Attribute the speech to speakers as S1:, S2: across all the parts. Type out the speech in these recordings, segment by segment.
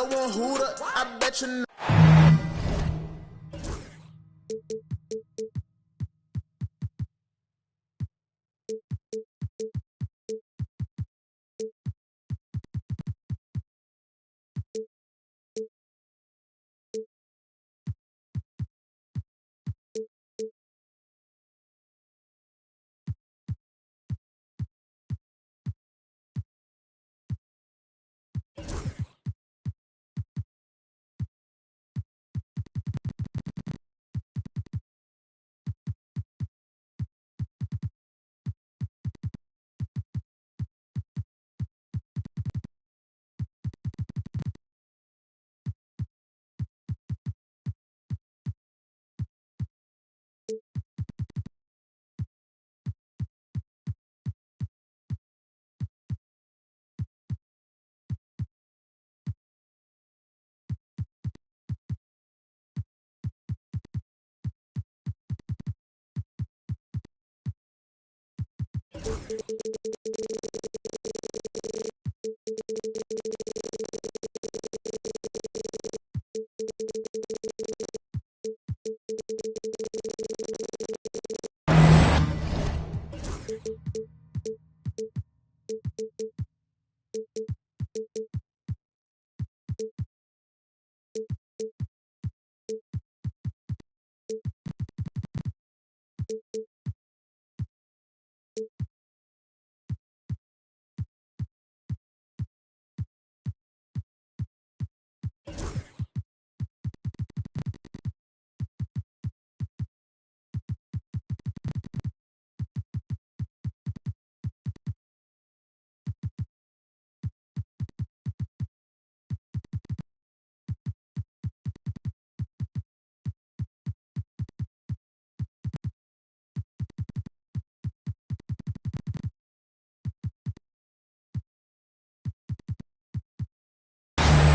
S1: No one hooter, I bet you know.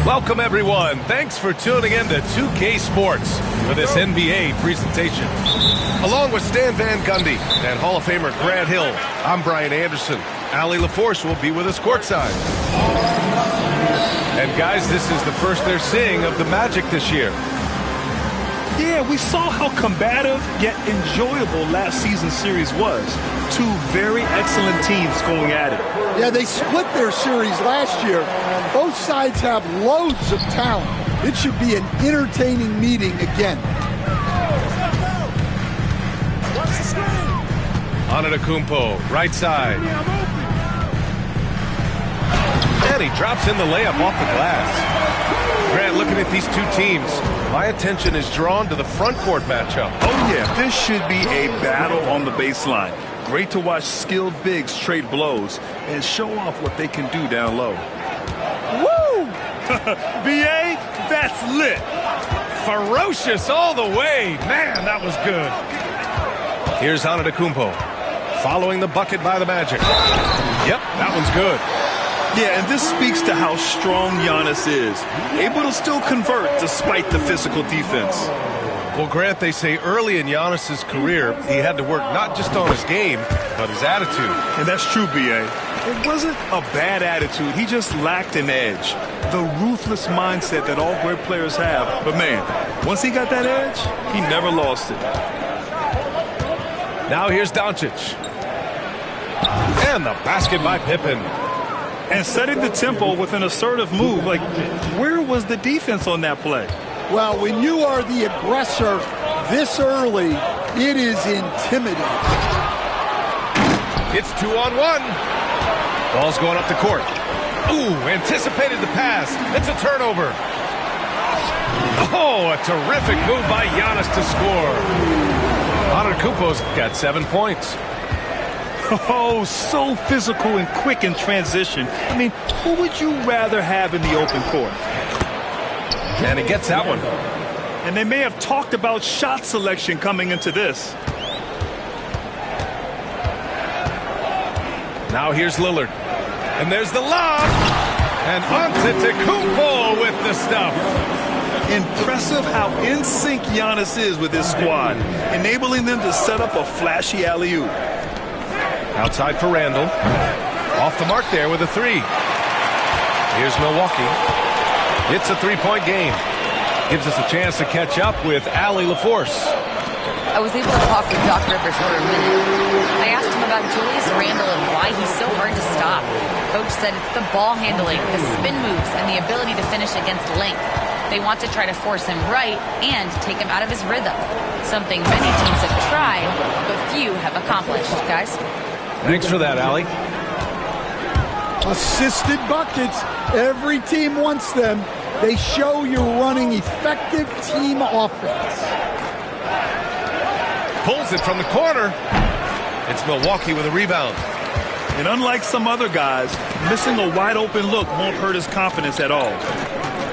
S2: Welcome, everyone. Thanks for tuning in to 2K Sports for this NBA presentation. Along with Stan Van Gundy and Hall of Famer Grant Hill, I'm Brian Anderson. Allie LaForce will be with us courtside. And guys, this is the first they're seeing of the Magic this year.
S3: Yeah, we saw how combative yet enjoyable last season's series was. Two very excellent teams going at it.
S4: Yeah, they split their series last year. Both sides have loads of talent. It should be an entertaining meeting again.
S2: Antetokounmpo, right side. And he drops in the layup off the glass. Grant, looking at these two teams, my attention is drawn to the front court matchup.
S3: Oh, yeah, this should be a battle on the baseline. Great to watch skilled bigs trade blows and show off what they can do down low. Woo! B.A., that's lit.
S2: Ferocious all the way. Man, that was good. Here's Antetokounmpo, following the bucket by the Magic. Yep, that one's good.
S3: Yeah, and this speaks to how strong Giannis is. Able to still convert despite the physical defense.
S2: Well, Grant, they say early in Giannis's career, he had to work not just on his game, but his attitude.
S3: And that's true, B.A. It wasn't a bad attitude. He just lacked an edge. The ruthless mindset that all great players have. But, man, once he got that edge, he never lost it.
S2: Now here's Doncic. And the basket by Pippen.
S3: And setting the tempo with an assertive move. Like, where was the defense on that play?
S4: Well, when you are the aggressor this early, it is intimidating.
S2: It's 2-on-1. Ball's going up the court. Ooh, anticipated the pass. It's a turnover. Oh, a terrific move by Giannis to score. Antetokounmpo's got 7 points.
S3: Oh, so physical and quick in transition. I mean, who would you rather have in the open court?
S2: And he gets that one.
S3: And they may have talked about shot selection coming into this.
S2: Now here's Lillard. And there's the lob. And Antetokounmpo with the stuff.
S3: Impressive how in sync Giannis is with his squad, enabling them to set up a flashy alley-oop.
S2: Outside for Randall. Off the mark there with a three. Here's Milwaukee. It's a three-point game. Gives us a chance to catch up with Allie LaForce.
S5: I was able to talk with Doc Rivers for a minute. I asked him about Julius Randle and why he's so hard to stop. Coach said it's the ball handling, the spin moves, and the ability to finish against length. They want to try to force him right and take him out of his rhythm. Something many teams have tried, but few have accomplished, guys.
S2: Thanks for that, Allie.
S4: Assisted buckets. Every team wants them. They show you're running effective team offense.
S2: Pulls it from the corner. It's Milwaukee with a rebound.
S3: And unlike some other guys, missing a wide-open look won't hurt his confidence at all.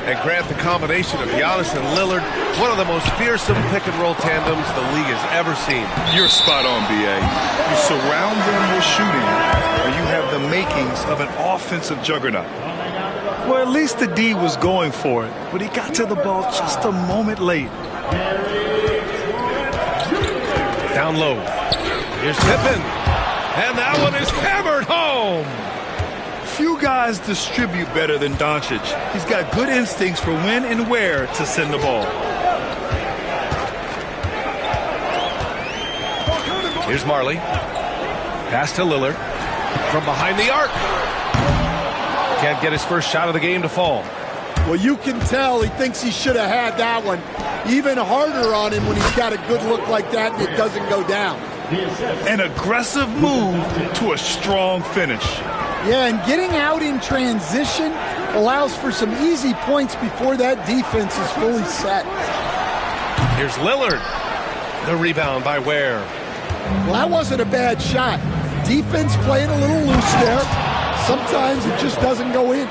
S2: And Grant, the combination of Giannis and Lillard, one of the most fearsome pick-and-roll tandems the league has ever seen.
S3: You're spot on, B.A. You surround them with shooting, or you have the makings of an offensive juggernaut. Well, at least the D was going for it, but he got to the ball just a moment late.
S2: Down low. Here's Pippen. And that one is hammered home.
S3: Few guys distribute better than Doncic. He's got good instincts for when and where to send the ball.
S2: Here's Marley. Pass to Lillard. From behind the arc. Can't get his first shot of the game to fall.
S4: Well, you can tell he thinks he should have had that one. Even harder on him when he's got a good look like that and it doesn't go down.
S3: An aggressive move to a strong finish.
S4: Yeah, and getting out in transition allows for some easy points before that defense is fully set.
S2: Here's Lillard. The rebound by Ware.
S4: Well, that wasn't a bad shot. Defense playing a little loose there. Sometimes it just doesn't go in.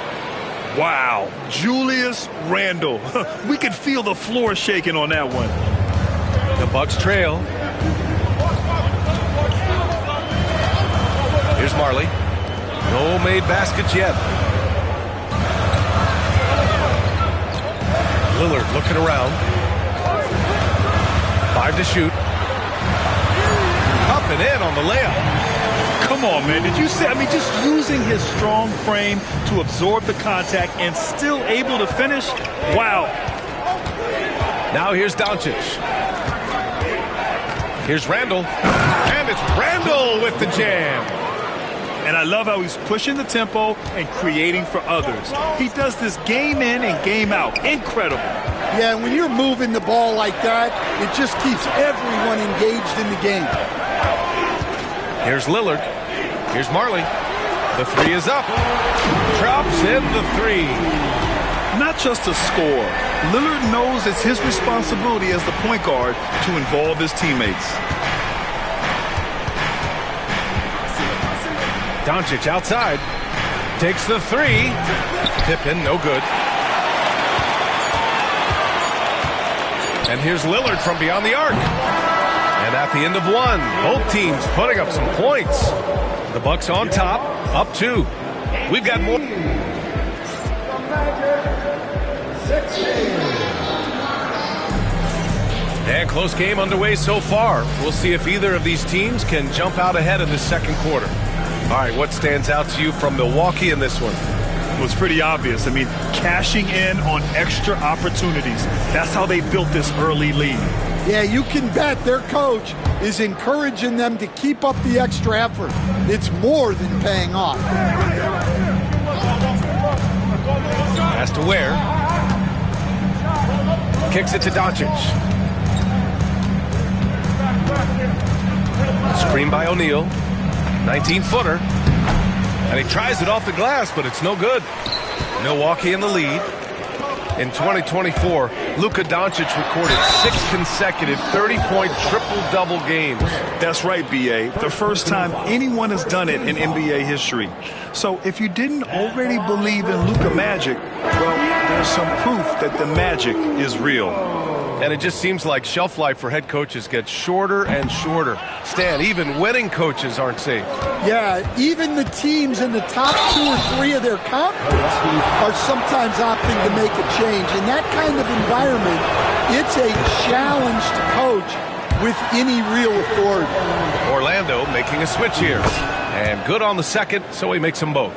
S3: Wow, Julius Randle. We could feel the floor shaking on that one.
S2: The Bucks trail. Here's Marley. No made baskets yet. Lillard looking around. 5 to shoot. Up and in on the layup.
S3: Come on, man. Did you see? I mean, just using his strong frame to absorb the contact and still able to finish? Wow.
S2: Now here's Doncic. Here's Randle. And it's Randle with the jam.
S3: And I love how he's pushing the tempo and creating for others. He does this game in and game out. Incredible.
S4: Yeah, when you're moving the ball like that, it just keeps everyone engaged in the game.
S2: Here's Lillard. Here's Marley. The three is up. Drops in the three.
S3: Not just a score. Lillard knows it's his responsibility as the point guard to involve his teammates.
S2: Doncic outside. Takes the three. Pippen, no good. And here's Lillard from beyond the arc. And at the end of one, both teams putting up some points. The Bucks on top, up 2. We've got more. And close game underway so far. We'll see if either of these teams can jump out ahead in the second quarter. All right, what stands out to you from Milwaukee in this one?
S3: Well, it's pretty obvious. I mean, cashing in on extra opportunities. That's how they built this early lead.
S4: Yeah, you can bet their coach is encouraging them to keep up the extra effort. It's more than paying off.
S2: Has to Ware. Kicks it to Doncic. Screen by O'Neal. 19-footer. And he tries it off the glass, but it's no good. Milwaukee in the lead. In 2024, Luka Doncic recorded 6 consecutive 30-point triple-double games.
S3: That's right, B.A. The first time anyone has done it in NBA history. So if you didn't already believe in Luka magic, well, there's some proof that the magic is real.
S2: And it just seems like shelf life for head coaches gets shorter and shorter. Stan, even winning coaches aren't safe.
S4: Yeah, even the teams in the top 2 or 3 of their conference are sometimes opting to make a change. In that kind of environment, it's a challenge to coach with any real authority.
S2: Orlando making a switch here. And good on the second, so he makes them both.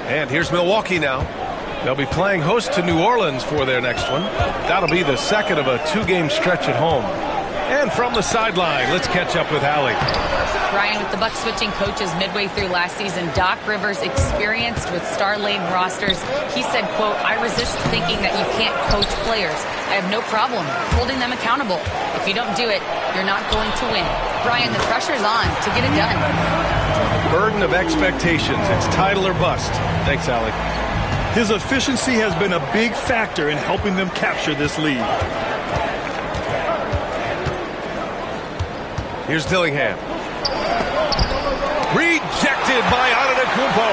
S2: And here's Milwaukee now. They'll be playing host to New Orleans for their next one. That'll be the second of a 2-game stretch at home. And from the sideline, let's catch up with Allie.
S5: Brian, with the Bucs switching coaches midway through last season, Doc Rivers, experienced with star-laden rosters, he said, quote, "I resist thinking that you can't coach players. I have no problem holding them accountable. If you don't do it, you're not going to win." Brian, the pressure's on to get it done.
S2: Burden of expectations. It's title or bust. Thanks, Allie.
S3: His efficiency has been a big factor in helping them capture this lead.
S2: Here's Dillingham. Rejected by Antetokounmpo.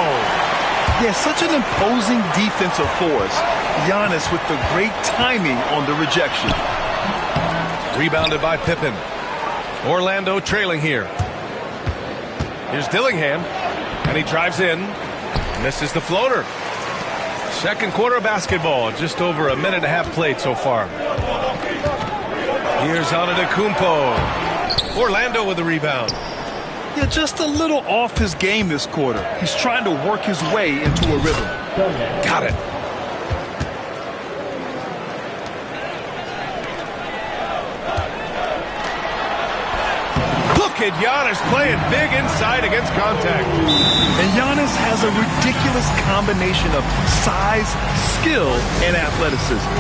S3: Yeah, such an imposing defensive force. Giannis with the great timing on the rejection.
S2: Rebounded by Pippen. Orlando trailing here. Here's Dillingham. And he drives in. Misses the floater. Second quarter of basketball. Just over a minute and a half played so far. Here's Antetokounmpo. Orlando with the rebound.
S3: Yeah, just a little off his game this quarter. He's trying to work his way into a rhythm.
S2: Got it. Look at Giannis playing big inside against contact.
S3: And Giannis has a ridiculous combination of size, skill, and athleticism.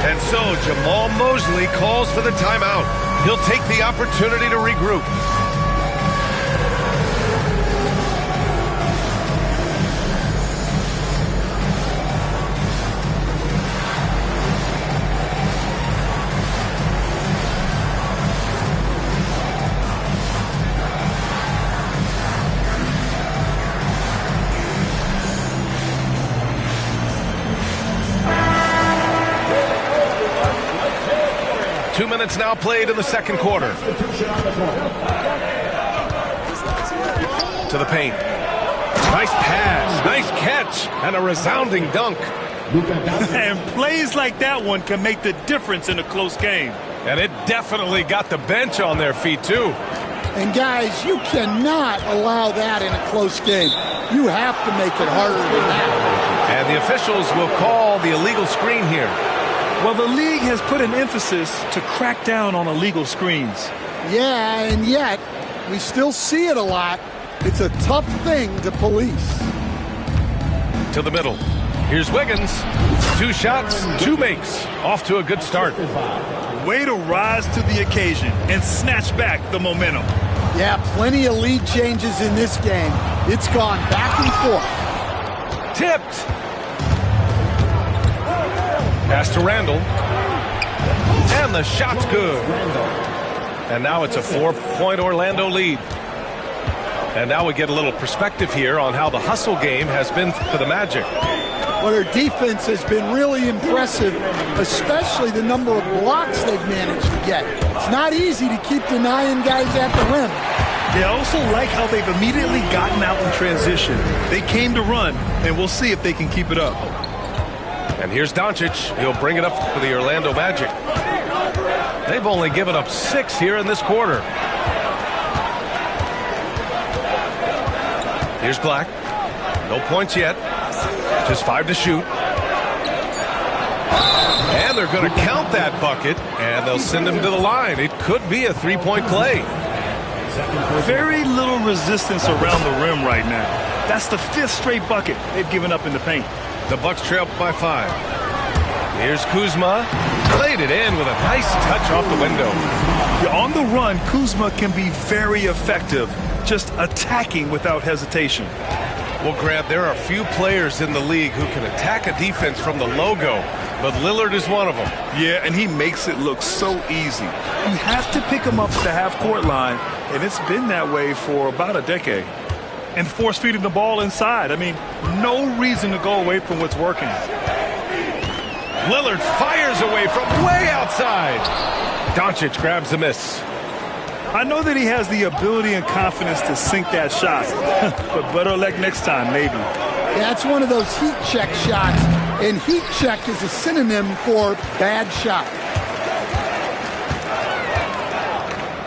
S2: And so Jamal Mosley calls for the timeout. He'll take the opportunity to regroup. Two minutes now played in the second quarter. To the paint. Nice pass, nice catch, and a resounding dunk.
S3: And plays like that one can make the difference in a close game.
S2: And it definitely got the bench on their feet, too.
S4: And, guys, you cannot allow that in a close game. You have to make it harder than that.
S2: And the officials will call the illegal screen here.
S3: Well, the league has put an emphasis to crack down on illegal screens.
S4: Yeah, and yet we still see it a lot. It's a tough thing to police.
S2: To the middle. Here's Wiggins. 2 shots, 2 makes. Off to a good start.
S3: Way to rise to the occasion and snatch back the momentum.
S4: Yeah, plenty of lead changes in this game. It's gone back and forth.
S2: Tipped. Pass to Randall. And the shot's good. And now it's a 4-point Orlando lead. And now we get a little perspective here on how the hustle game has been for the Magic.
S4: Well, their defense has been really impressive, especially the number of blocks they've managed to get. It's not easy to keep denying guys at the rim.
S3: They also like how they've immediately gotten out in transition. They came to run, and we'll see if they can keep it up.
S2: And here's Doncic. He'll bring it up for the Orlando Magic. They've only given up 6 here in this quarter. Here's Black. No points yet. Just 5 to shoot. And they're going to count that bucket, and they'll send him to the line. It could be a 3-point play.
S3: Very little resistance around the rim right now. That's the 5th straight bucket they've given up in the paint.
S2: The Bucks trail by 5. Here's Kuzma. Played it in with a nice touch off the window.
S3: Yeah, on the run, Kuzma can be very effective, just attacking without hesitation.
S2: Well, Grant, there are few players in the league who can attack a defense from the logo, but Lillard is one of them.
S3: Yeah, and he makes it look so easy. You have to pick him up at the half-court line, and it's been that way for about a decade. And force-feeding the ball inside. I mean, no reason to go away from what's working.
S2: Lillard fires away from way outside. Doncic grabs the miss.
S3: I know that he has the ability and confidence to sink that shot, but better luck next time, maybe.
S4: That's one of those heat check shots, and heat check is a synonym for bad shot.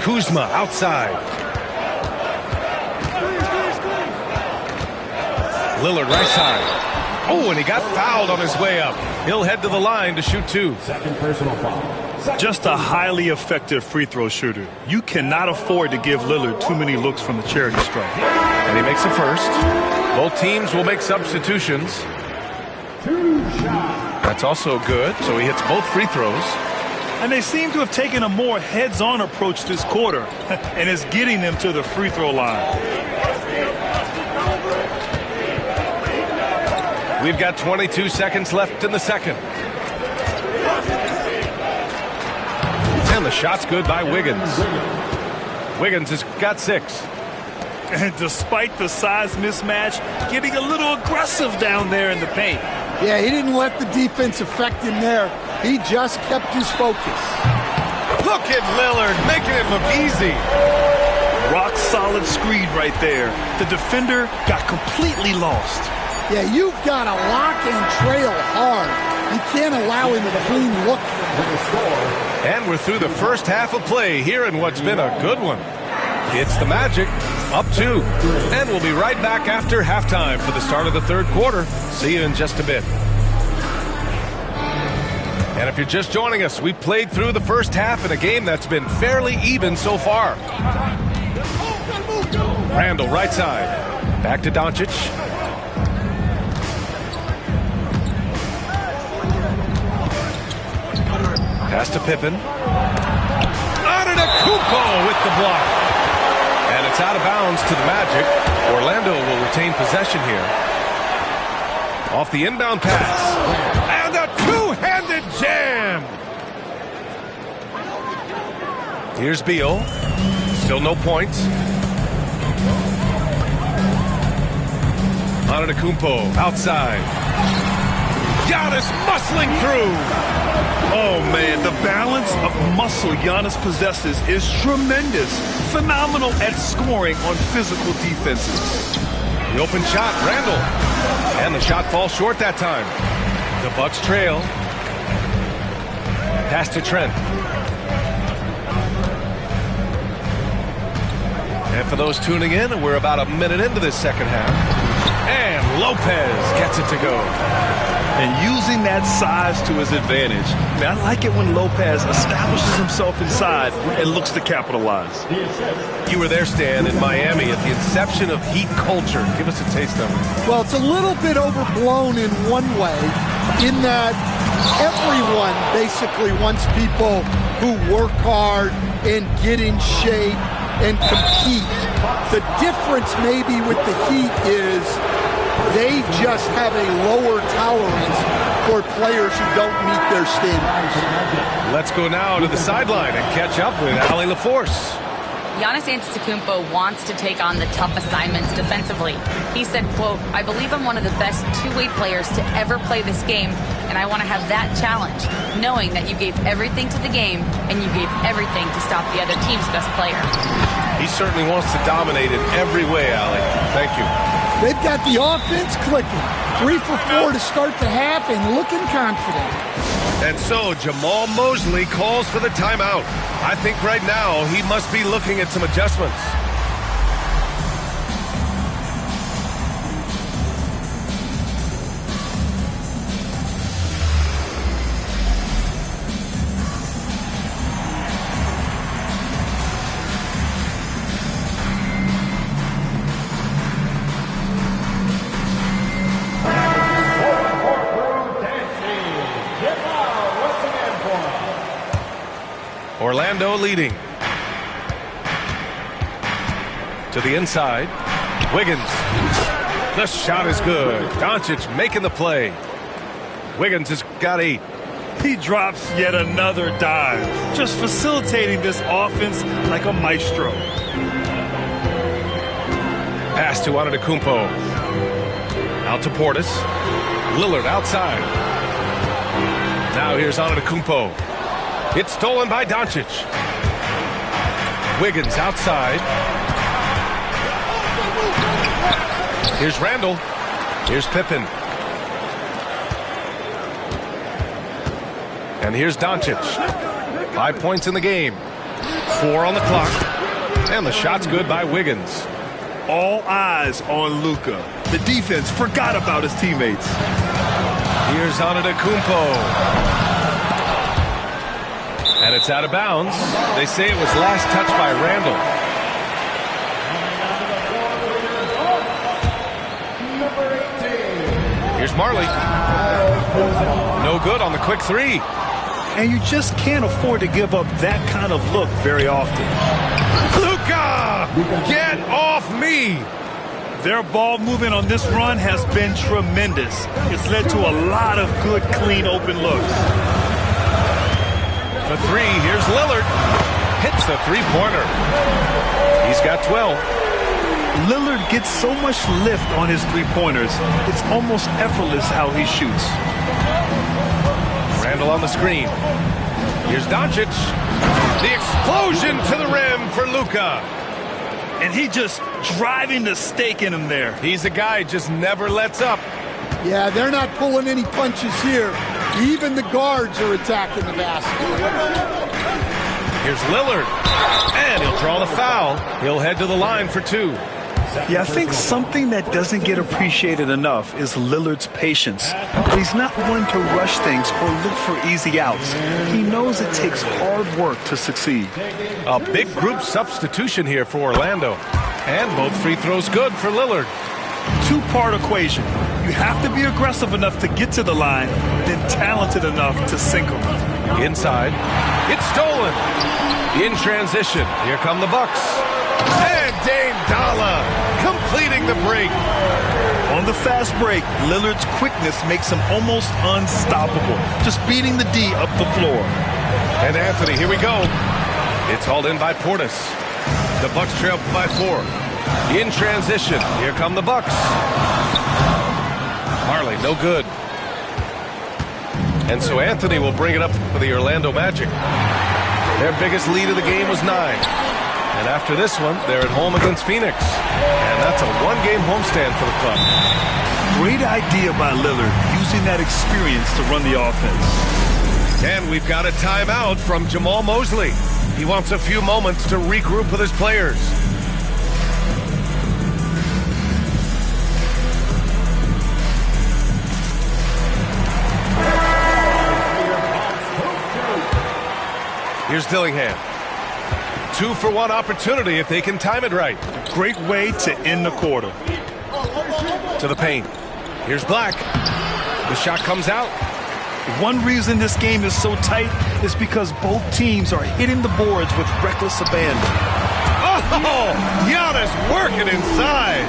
S2: Kuzma outside. Lillard right side. Oh, and he got fouled on his way up. He'll head to the line to shoot 2.
S6: Second personal foul.
S3: Just a highly effective free throw shooter. You cannot afford to give Lillard too many looks from the charity stripe.
S2: And he makes a first. Both teams will make substitutions. That's also good, so he hits both free throws.
S3: And they seem to have taken a more heads-on approach this quarter, and it's getting them to the free throw line.
S2: We've got 22 seconds left in the second. And the shot's good by Wiggins. Wiggins has got 6.
S3: And despite the size mismatch, getting a little aggressive down there in the paint.
S4: Yeah, he didn't let the defense affect him there. He just kept his focus.
S2: Look at Lillard making it look easy.
S3: Rock solid screen right there. The defender got completely lost.
S4: Yeah, you've got to lock and trail hard. You can't allow him a clean look.
S2: And we're through the first half of play here in what's been a good one. It's the Magic, up 2. And we'll be right back after halftime for the start of the third quarter. See you in just a bit. And if you're just joining us, we played through the first half in a game that's been fairly even so far. Randall, right side. Back to Doncic. Pass to Pippen. Antetokounmpo with the block. And it's out of bounds to the Magic. Orlando will retain possession here. Off the inbound pass. And a two-handed jam. Here's Beal. Still no points. Antetokounmpo outside. Giannis muscling through.
S3: Oh, man, the balance of muscle Giannis possesses is tremendous. Phenomenal at scoring on physical defenses.
S2: The open shot, Randall. And the shot falls short that time. The Bucks trail. Pass to Trent. And for those tuning in, we're about a minute into this second half. And Lopez gets it to go.
S3: And using that size to his advantage. Man, I like it when Lopez establishes himself inside and looks to capitalize.
S2: You were there, Stan, in Miami at the inception of Heat culture. Give us a taste of it.
S4: Well, it's a little bit overblown in one way, in that everyone basically wants people who work hard and get in shape and compete. The difference maybe with the Heat is they just have a lower tolerance for players who don't meet their standards.
S2: Let's go now to the sideline and catch up with Allie LaForce.
S5: Giannis Antetokounmpo wants to take on the tough assignments defensively. He said, quote, "I believe I'm one of the best two-way players to ever play this game, and I want to have that challenge, knowing that you gave everything to the game and you gave everything to stop the other team's best player."
S2: He certainly wants to dominate in every way, Allie. Thank you.
S4: They've got the offense clicking. 3 for 4 to start the half and looking confident.
S2: And so Jamal Mosley calls for the timeout. I think right now he must be looking at some adjustments. Orlando leading. To the inside. Wiggins. The shot is good. Doncic making the play. Wiggins has got 8.
S3: He drops yet another dive, just facilitating this offense like a maestro.
S2: Pass to Antetokounmpo. Out to Portis. Lillard outside. Now here's Antetokounmpo. It's stolen by Doncic. Wiggins outside. Here's Randall. Here's Pippen. And here's Doncic. 5 points in the game. 4 on the clock. And the shot's good by Wiggins.
S3: All eyes on Luka. The defense forgot about his teammates.
S2: Here's Antetokounmpo. And it's out of bounds. They say it was last touched by Randall. Here's Marley. No good on the quick three.
S3: And you just can't afford to give up that kind of look very often.
S2: Luka! Get off me!
S3: Their ball movement on this run has been tremendous. It's led to a lot of good, clean, open looks.
S2: The three, here's Lillard. Hits the three-pointer. He's got 12.
S3: Lillard gets so much lift on his three-pointers, it's almost effortless how he shoots.
S2: Randall on the screen. Here's Doncic. The explosion to the rim for Luka.
S3: And he just driving the stake in him there.
S2: He's a guy just never lets up.
S4: Yeah, they're not pulling any punches here. Even the guards are attacking the basket.
S2: Here's Lillard. And he'll draw the foul. He'll head to the line for two.
S3: Yeah, I think something that doesn't get appreciated enough is Lillard's patience. He's not one to rush things or look for easy outs. He knows it takes hard work to succeed.
S2: A big group substitution here for Orlando. And both free throws good for Lillard.
S3: Two-part equation. You have to be aggressive enough to get to the line, then talented enough to sink them.
S2: Inside. It's stolen. In transition. Here come the Bucks. And Dame Dalla completing the break.
S3: On the fast break, Lillard's quickness makes him almost unstoppable, just beating the D up the floor.
S2: And Anthony, here we go. It's hauled in by Portis. The Bucks trail by 4. In transition, here come the Bucks. Marley, no good. And so Anthony will bring it up for the Orlando Magic. Their biggest lead of the game was 9. And after this one, they're at home against Phoenix. And that's a one-game homestand for the club.
S3: Great idea by Lillard, using that experience to run the offense.
S2: And we've got a timeout from Jamal Mosley. He wants a few moments to regroup with his players. Here's Dillingham. 2-for-1 opportunity if they can time it right.
S3: Great way to end the quarter.
S2: To the paint. Here's Black. The shot comes out.
S3: One reason this game is so tight is because both teams are hitting the boards with reckless abandon.
S2: Oh, Giannis working inside.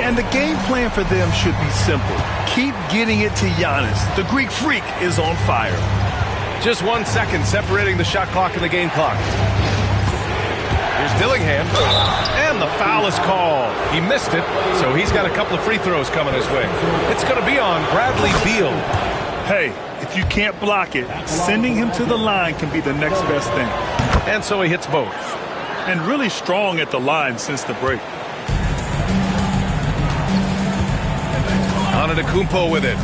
S3: And the game plan for them should be simple. Keep getting it to Giannis. The Greek freak is on fire.
S2: Just 1 second separating the shot clock and the game clock. Here's Dillingham, and the foul is called. He missed it, so he's got a couple of free throws coming his way. It's going to be on Bradley Beal.
S3: Hey, if you can't block it, sending him to the line can be the next best thing.
S2: And so he hits both.
S3: And really strong at the line since the break.
S2: Antetokounmpo with it.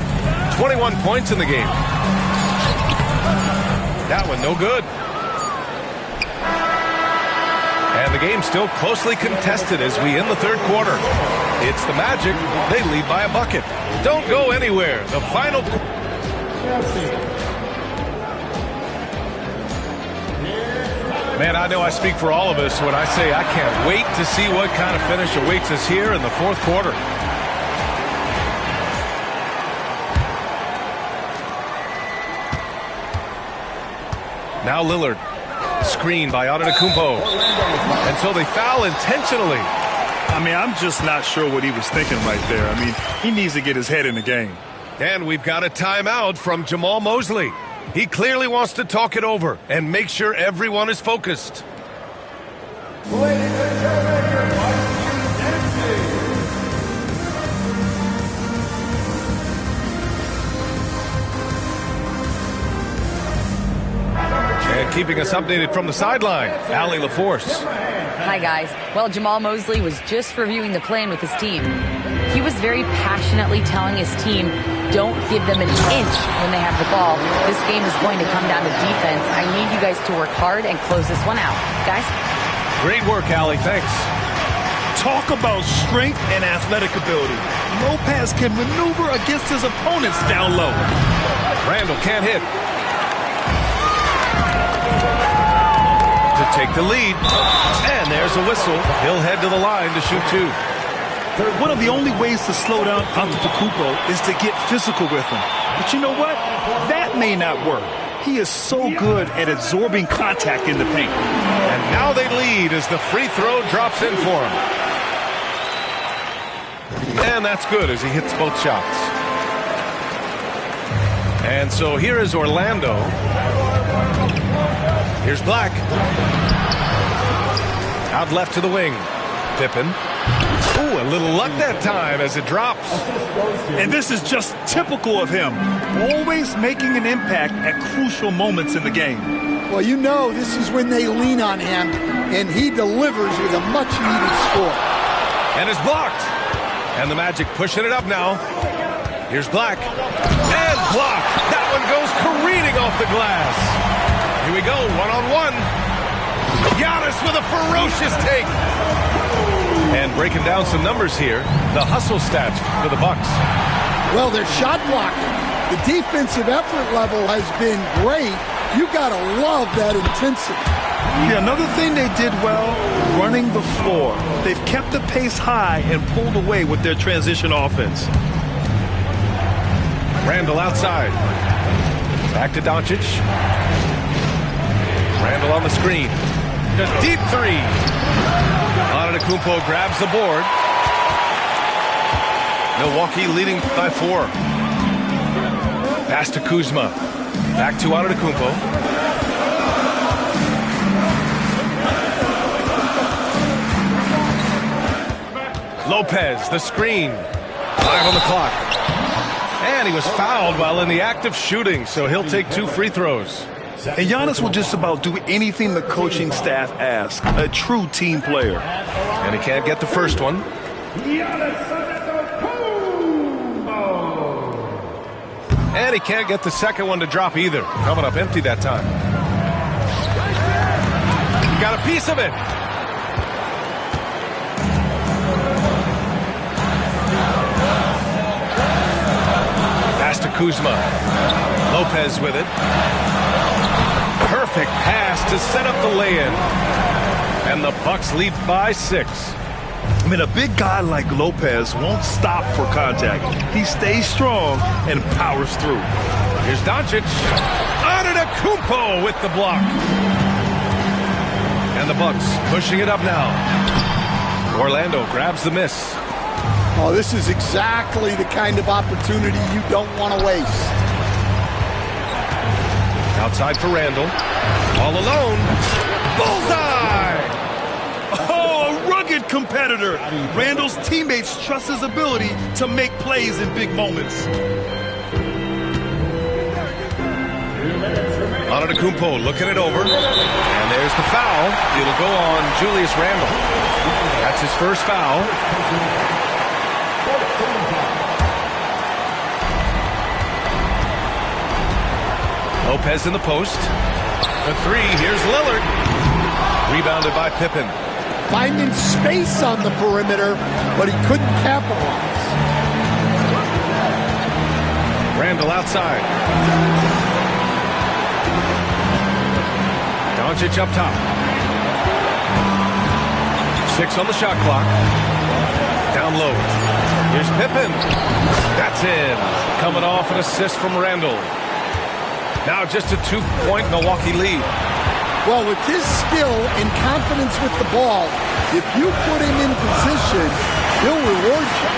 S2: 21 points in the game. That one no good. And the game's still closely contested as we end the third quarter. It's the Magic. They lead by a bucket. Don't go anywhere. The final... Man, I know I speak for all of us when I say I can't wait to see what kind of finish awaits us here in the fourth quarter. Now Lillard. Screen by Antetokounmpo. And so they foul intentionally.
S3: I mean, I'm just not sure what he was thinking right there. I mean, he needs to get his head in the game.
S2: And we've got a timeout from Jamal Mosley. He clearly wants to talk it over and make sure everyone is focused.
S6: Ladies and gentlemen, your
S2: And keeping us updated from the sideline, Allie LaForce.
S5: Hi, guys. Well, Jamal Mosley was just reviewing the plan with his team. He was very passionately telling his team, don't give them an inch when they have the ball. This game is going to come down to defense. I need you guys to work hard and close this one out. Guys?
S2: Great work, Allie. Thanks.
S3: Talk about strength and athletic ability. Lopez can maneuver against his opponents down low.
S2: Randall can't hit. To take the lead. And there's a whistle. He'll head to the line to shoot two.
S3: One of the only ways to slow down Antetokounmpo is to get physical with him. But you know what? That may not work. He is so good at absorbing contact in the paint.
S2: And now they lead as the free throw drops in for him. And that's good as he hits both shots. And so here is Orlando. Here's Black. Out left to the wing. Pippen. Ooh, a little luck that time as it drops.
S3: And this is just typical of him. Always making an impact at crucial moments in the game.
S4: Well, you know this is when they lean on him, and he delivers with a much-needed score.
S2: And it's blocked. And the Magic pushing it up now. Here's Black. And blocked. That one goes careening off the glass. Here we go, one-on-one. Giannis with a ferocious take. And breaking down some numbers here, the hustle stats for the Bucks.
S4: Well, their shot blocking. The defensive effort level has been great. You got to love that intensity.
S3: Yeah, another thing they did well, running the floor. They've kept the pace high and pulled away with their transition offense.
S2: Randall outside. Back to Doncic. Randall on the screen. A deep three. Antetokounmpo grabs the board. Milwaukee leading by 4. Pass to Kuzma. Back to Antetokounmpo. Lopez, the screen. 5 on the clock. And he was fouled while in the act of shooting, so he'll take 2 free throws.
S3: And Giannis will just about do anything the coaching staff asks. A true team player.
S2: And he can't get the first one. And he can't get the second one to drop either. Coming up empty that time. He got a piece of it. Pass to Kuzma. Lopez with it. Perfect pass to set up the lay-in. And the Bucks lead by 6.
S3: I mean, a big guy like Lopez won't stop for contact. He stays strong and powers through.
S2: Here's Doncic. Antetokounmpo with the block. And the Bucks pushing it up now. Orlando grabs the miss.
S4: Oh, this is exactly the kind of opportunity you don't want to waste.
S2: Outside for Randall. All alone. Bullseye!
S3: Oh, a rugged competitor. Randall's teammates trust his ability to make plays in big moments.
S2: Antetokounmpo looking it over. And there's the foul. It'll go on Julius Randle. That's his first foul. Lopez in the post. For 3, here's Lillard. Rebounded by Pippen.
S4: Finding space on the perimeter, but he couldn't capitalize.
S2: Randall outside. Doncic up top. 6 on the shot clock. Down low. Here's Pippen. That's in. Coming off an assist from Randall. Now just a 2-point Milwaukee lead.
S4: Well, with his skill and confidence with the ball, if you put him in position, he'll reward you.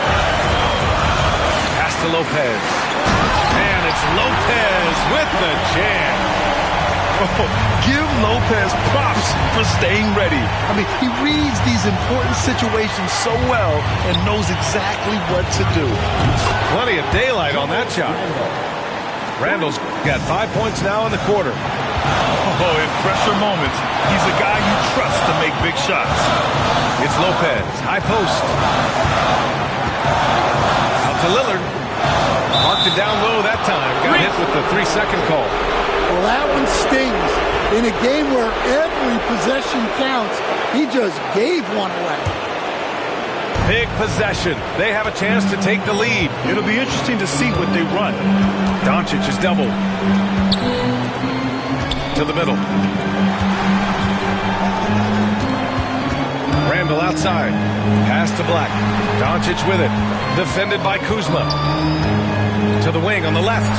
S2: Pass to Lopez. And it's Lopez with the jam.
S3: Oh, give Lopez props for staying ready. I mean, he reads these important situations so well and knows exactly what to do.
S2: Plenty of daylight on that shot. Randall's got 5 points now in the quarter.
S3: Oh, in pressure moments, he's a guy you trust to make big shots.
S2: It's Lopez, high post. Out to Lillard. Marked it down low that time. Got hit with the 3-second call.
S4: Well, that one stings. In a game where every possession counts, he just gave one away.
S2: Big possession. They have a chance to take the lead.
S3: It'll be interesting to see what they run.
S2: Doncic is doubled. To the middle. Randall outside. Pass to Black. Doncic with it. Defended by Kuzma. To the wing on the left.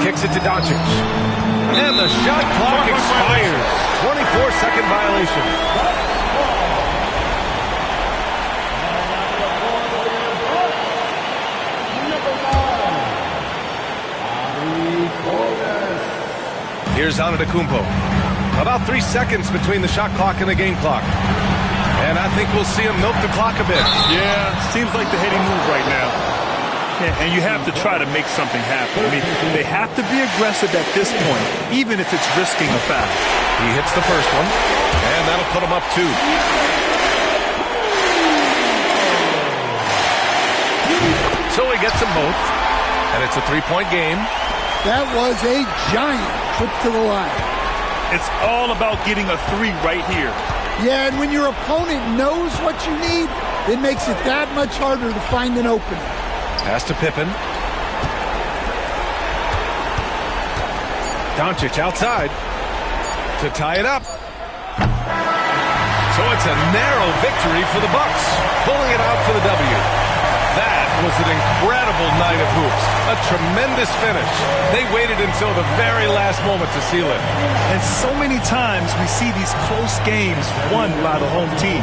S2: Kicks it to Doncic. And the shot clock expires. 24-second violation. Here's Antetokounmpo. About 3 seconds between the shot clock and the game clock. And I think we'll see him milk the clock a bit.
S3: Yeah, seems like the heading move right now. Yeah, and you have to try to make something happen. I mean, they have to be aggressive at this point, even if it's risking a foul.
S2: He hits the first one, and that'll put him up 2. So he gets them both, and it's a 3-point game.
S4: That was a giant trip to the line.
S3: It's all about getting a 3 right here.
S4: Yeah, and when your opponent knows what you need, it makes it that much harder to find an opening.
S2: Pass to Pippen. Doncic outside to tie it up. So it's a narrow victory for the Bucks, pulling it out for the W. That was an incredible night of hoops. A tremendous finish. They waited until the very last moment to seal it.
S3: And so many times we see these close games won by the home team.